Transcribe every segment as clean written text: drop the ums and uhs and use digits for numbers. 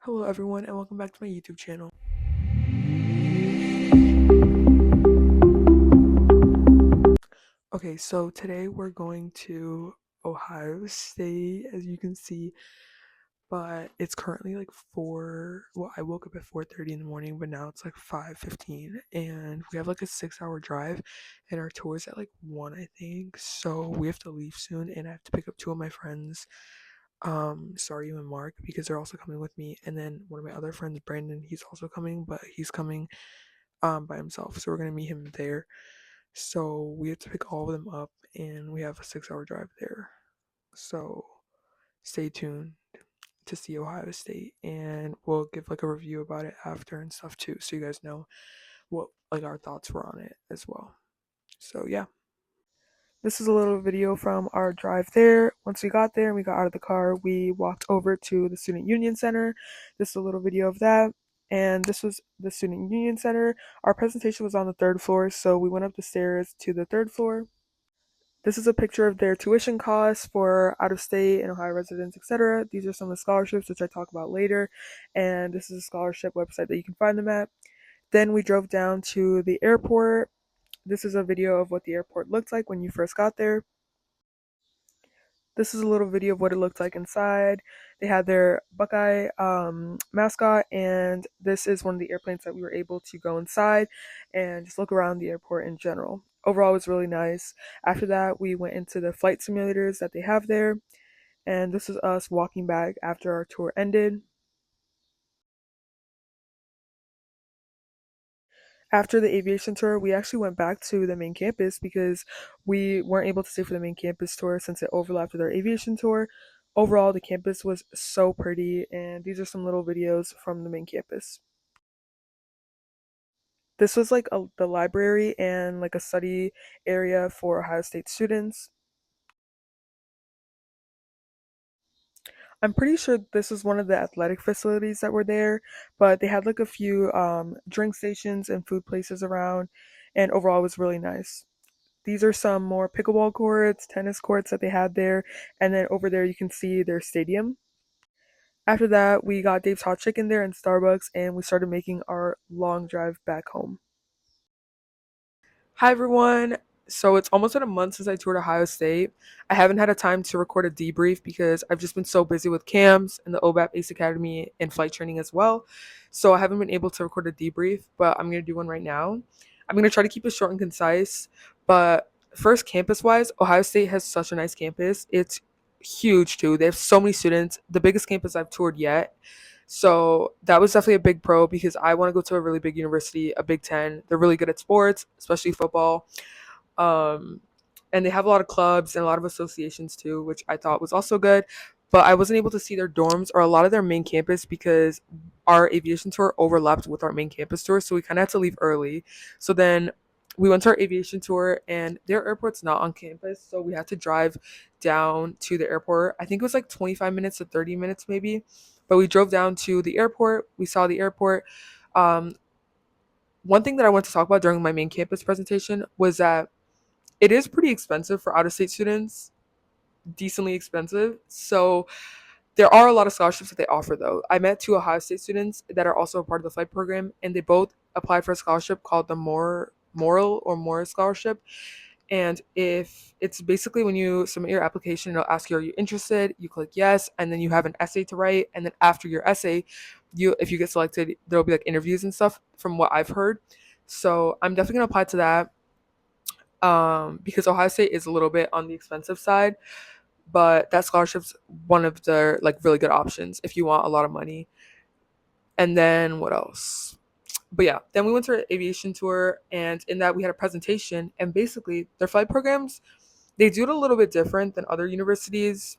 Hello everyone and welcome back to my YouTube channel. Okay, so today we're going to Ohio State, as you can see, but it's currently like I woke up at 4:30 in the morning, but now it's like 5:15 and we have like a 6-hour drive and our tour is at like 1, I think. So we have to leave soon and I have to pick up two of my friends, Sorry and Mark, because they're also coming with me, and then one of my other friends, Brandon, he's also coming, but he's coming by himself. So we're gonna meet him there. So we have to pick all of them up, and we have a 6-hour drive there. So stay tuned to see Ohio State, and we'll give like a review about it after and stuff too, so you guys know what like our thoughts were on it as well. So yeah. This is a little video from our drive there. Once we got there and we got out of the car, we walked over to the Student Union Center. This is a little video of that. And this was the Student Union Center. Our presentation was on the third floor, so we went up the stairs to the third floor. This is a picture of their tuition costs for out-of-state and Ohio residents, etc. These are some of the scholarships, which I talk about later. And this is a scholarship website that you can find them at. Then we drove down to the airport. This is a video of what the airport looked like when you first got there. This is a little video of what it looked like inside. They had their Buckeye mascot, and this is one of the airplanes that we were able to go inside and just look around the airport in general. Overall, it was really nice. After that, we went into the flight simulators that they have there, and this is us walking back after our tour ended. After the aviation tour, we actually went back to the main campus because we weren't able to stay for the main campus tour since it overlapped with our aviation tour. Overall, the campus was so pretty, and these are some little videos from the main campus. This was like the library and like a study area for Ohio State students. I'm pretty sure this was one of the athletic facilities that were there, but they had like a few drink stations and food places around, and overall it was really nice. These are some more pickleball courts, tennis courts that they had there, and then over there you can see their stadium. After that, we got Dave's Hot Chicken there and Starbucks, and we started making our long drive back home. Hi everyone. So it's almost been a month since I toured Ohio State. I haven't had a time to record a debrief because I've just been so busy with CAMS and the OBAP Ace Academy and flight training as well. So I haven't been able to record a debrief, but I'm going to do one right now. I'm going to try to keep it short and concise. But first, campus wise, Ohio State has such a nice campus. It's huge too. They have so many students, the biggest campus I've toured yet. So that was definitely a big pro because I want to go to a really big university, a Big Ten. They're really good at sports, especially football. Um, and they have a lot of clubs and a lot of associations too, which I thought was also good. But I wasn't able to see their dorms or a lot of their main campus because our aviation tour overlapped with our main campus tour. So we kind of had to leave early. So then we went to our aviation tour, and their airport's not on campus. So we had to drive down to the airport. I think it was like 25 minutes to 30 minutes maybe. But we drove down to the airport. We saw the airport. Um, One thing that I want to talk about during my main campus presentation was that it is pretty expensive for out of state students, decently expensive. So there are a lot of scholarships that they offer, though. I met two Ohio State students that are also a part of the flight program, and they both applied for a scholarship called the Moral or Morris Scholarship. And if it's basically when you submit your application, it'll ask you, are you interested? You click yes, and then you have an essay to write. And then after your essay, if you get selected, there'll be like interviews and stuff from what I've heard. So I'm definitely gonna apply to that because Ohio State is a little bit on the expensive side, but that scholarship's one of the like really good options if you want a lot of money. And then what else? But yeah, then we went to an aviation tour, and in that we had a presentation. And basically, their flight programs, they do it a little bit different than other universities.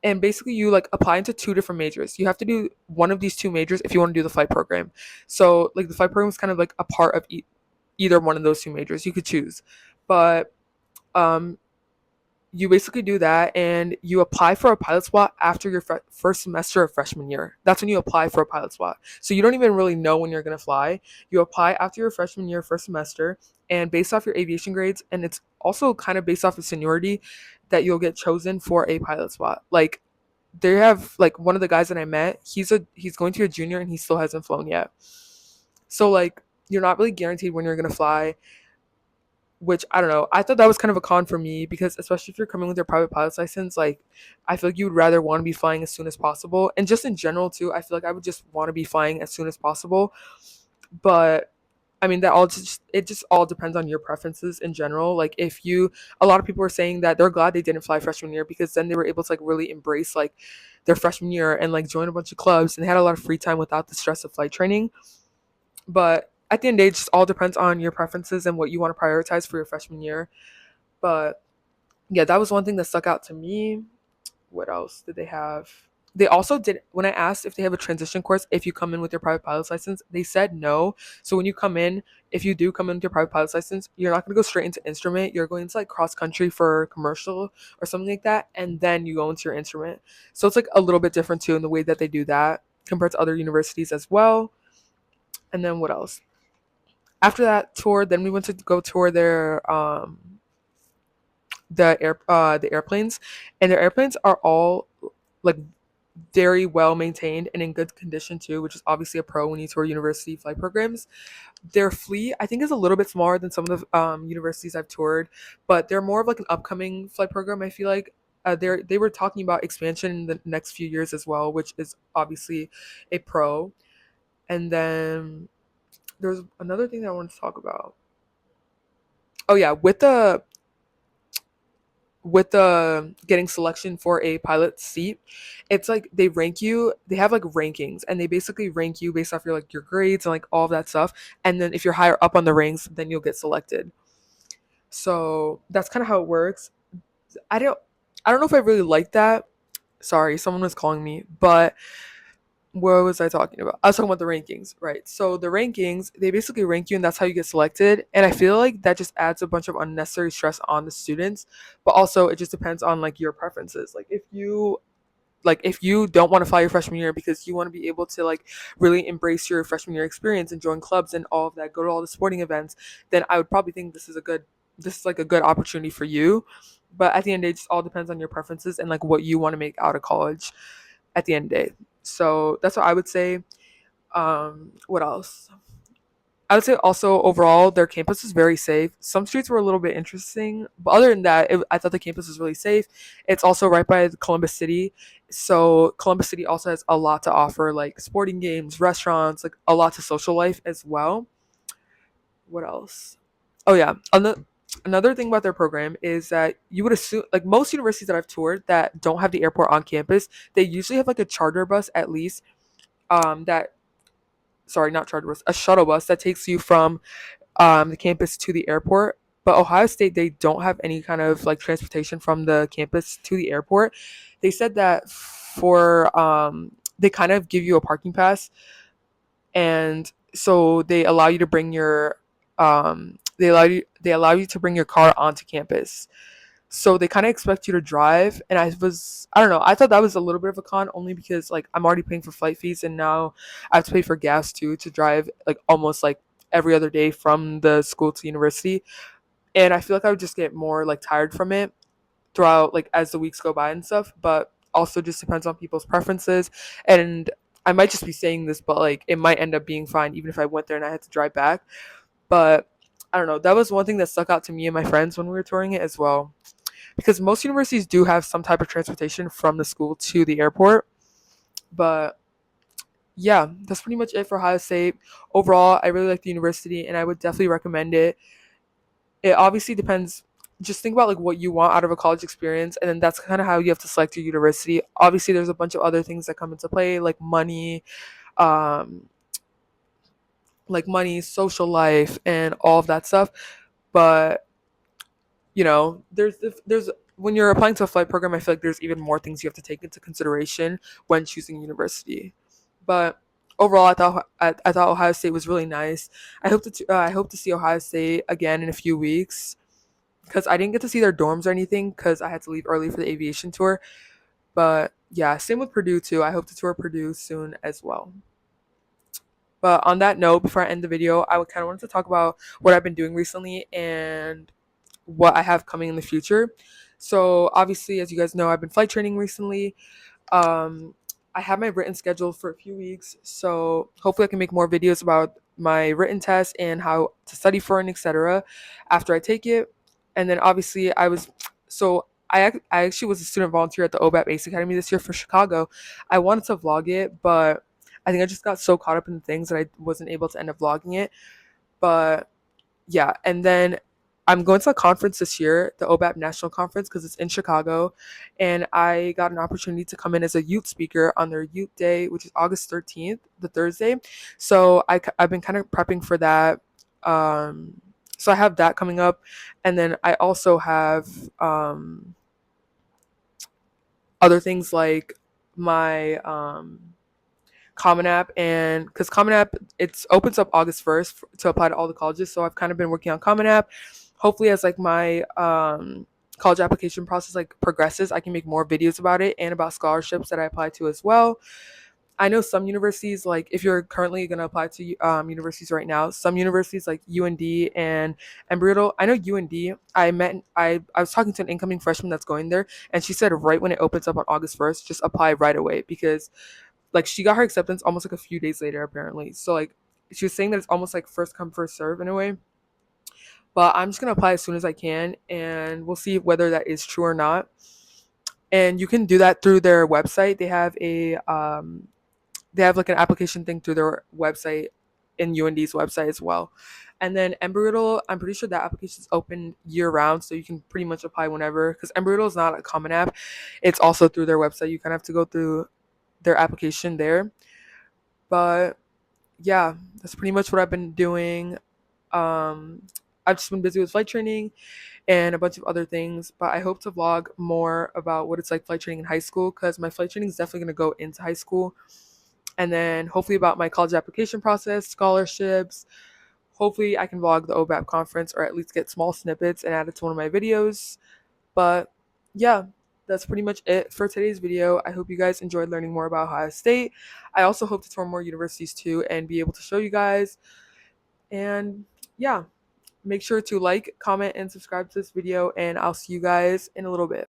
And basically, you like apply into two different majors. You have to do one of these two majors if you want to do the flight program. So like the flight program is kind of like a part of either one of those two majors. You could choose, but um, you basically do that and you apply for a pilot spot after your first semester of freshman year. That's when you apply for a pilot spot. So you don't even really know when you're going to fly. You apply after your freshman year, first semester, and based off your aviation grades, and it's also kind of based off of seniority that you'll get chosen for a pilot spot. Like they have like one of the guys that I met, he's going to be a junior and he still hasn't flown yet. So like you're not really guaranteed when you're gonna fly, which I don't know. I thought that was kind of a con for me because especially if you're coming with your private pilot's license, like I feel like you would rather want to be flying as soon as possible. And just in general too, I feel like I would just want to be flying as soon as possible. But I mean that all just it just all depends on your preferences in general. Like if you a lot of people were saying that they're glad they didn't fly freshman year because then they were able to like really embrace like their freshman year and like join a bunch of clubs and they had a lot of free time without the stress of flight training. But at the end of the day, it just all depends on your preferences and what you want to prioritize for your freshman year. But yeah, that was one thing that stuck out to me. What else did they have? They also did, when I asked if they have a transition course if you come in with your private pilot's license, they said no. So when you come in, if you do come in with your private pilot's license, you're not going to go straight into instrument. You're going to like cross country for commercial or something like that, and then you go into your instrument. So it's like a little bit different too in the way that they do that compared to other universities as well. And then what else? After that tour, then we went to go tour the airplanes, and their airplanes are all like very well maintained and in good condition too, which is obviously a pro when you tour university flight programs. Their fleet, I think, is a little bit smaller than some of the universities I've toured, but they're more of like an upcoming flight program. I feel like they were talking about expansion in the next few years as well, which is obviously a pro. And then there's another thing that I wanted to talk about. Oh yeah, with the getting selection for a pilot seat, it's like they rank you, they have like rankings and they basically rank you based off your like your grades and like all of that stuff, and then if you're higher up on the ranks then you'll get selected. So that's kind of how it works. I don't i don't know if I really like that. Sorry, someone was calling me. But what was I talking about? I was talking about the rankings, right? So the rankings, they basically rank you and that's how you get selected. And I feel like that just adds a bunch of unnecessary stress on the students. But also it just depends on like your preferences. Like if you don't want to fly your freshman year because you want to be able to like really embrace your freshman year experience and join clubs and all of that, go to all the sporting events, then I would probably think this is like a good opportunity for you. But at the end of the day, it just all depends on your preferences and like what you want to make out of college at the end of the day. So that's what I would say. What else? I would say also overall their campus is very safe. Some streets were a little bit interesting, but other than that, I thought the campus was really safe. It's also right by Columbus City, so Columbus City also has a lot to offer, like sporting games, restaurants, like a lot to social life as well. What else? Oh yeah, another thing about their program is that you would assume like most universities that I've toured that don't have the airport on campus, they usually have like a charter bus at least. That sorry, not charter bus, a shuttle bus that takes you from the campus to the airport. But Ohio State, they don't have any kind of like transportation from the campus to the airport. They said that they kind of give you a parking pass, and so they allow you to bring your car onto campus. So they kind of expect you to drive, and I don't know, I thought that was a little bit of a con only because like I'm already paying for flight fees and now I have to pay for gas too to drive like almost like every other day from the school to university, and I feel like I would just get more like tired from it throughout like as the weeks go by and stuff. But also just depends on people's preferences, and I might just be saying this, but like it might end up being fine even if I went there and I had to drive back. But I don't know, that was one thing that stuck out to me and my friends when we were touring it as well, because most universities do have some type of transportation from the school to the airport. But yeah, that's pretty much it for Ohio State. Overall, I really like the university and I would definitely recommend it. It obviously depends. Just think about like what you want out of a college experience, and then that's kind of how you have to select your university. Obviously, there's a bunch of other things that come into play, um, like money, social life, and all of that stuff. But there's when you're applying to a flight program, I feel like there's even more things you have to take into consideration when choosing university. But overall, I thought Ohio State was really nice. I hope to see Ohio State again in a few weeks because I didn't get to see their dorms or anything because I had to leave early for the aviation tour. But yeah, same with Purdue too. I hope to tour Purdue soon as well. But on that note, before I end the video, I would kind of wanted to talk about what I've been doing recently and what I have coming in the future. So obviously, as you guys know, I've been flight training recently. Um, I have my written scheduled for a few weeks, so hopefully I can make more videos about my written test and how to study for it, and etc. after I take it. And then obviously I actually was a student volunteer at the OBAP Ace Academy this year for Chicago. I wanted to vlog it, but I think I just got so caught up in the things that I wasn't able to end up vlogging it. But yeah, and then I'm going to a conference this year, the OBAP National Conference, because it's in Chicago, and I got an opportunity to come in as a youth speaker on their youth day, which is August 13th, the Thursday. So I've been kind of prepping for that. So I have that coming up, and then I also have other things like my Common App, and because Common App it's opens up August 1st to apply to all the colleges, so I've kind of been working on Common App. Hopefully as like my college application process like progresses, I can make more videos about it and about scholarships that I apply to as well. I know some universities, like if you're currently going to apply to universities right now, some universities like UND and Embry-Riddle. I know UND. I was talking to an incoming freshman that's going there, and she said right when it opens up on August 1st, just apply right away, because like she got her acceptance almost like a few days later apparently. So like she was saying that it's almost like first come first serve in a way. But I'm just gonna apply as soon as I can, and we'll see whether that is true or not. And you can do that through their website. They have like an application thing through their website, in UND's website as well. And then Embry-Riddle, I'm pretty sure that application is open year round, so you can pretty much apply whenever. Because Embry-Riddle is not a Common App; it's also through their website. You kind of have to go through their application there. But yeah, that's pretty much what I've been doing. Um, I've just been busy with flight training and a bunch of other things, but I hope to vlog more about what it's like flight training in high school, because my flight training is definitely going to go into high school. And then hopefully about my college application process, scholarships. Hopefully I can vlog the OBAP conference, or at least get small snippets and add it to one of my videos. But yeah, that's pretty much it for today's video. I hope you guys enjoyed learning more about Ohio State. I also hope to tour more universities too and be able to show you guys. And yeah, make sure to like, comment, and subscribe to this video, and I'll see you guys in a little bit.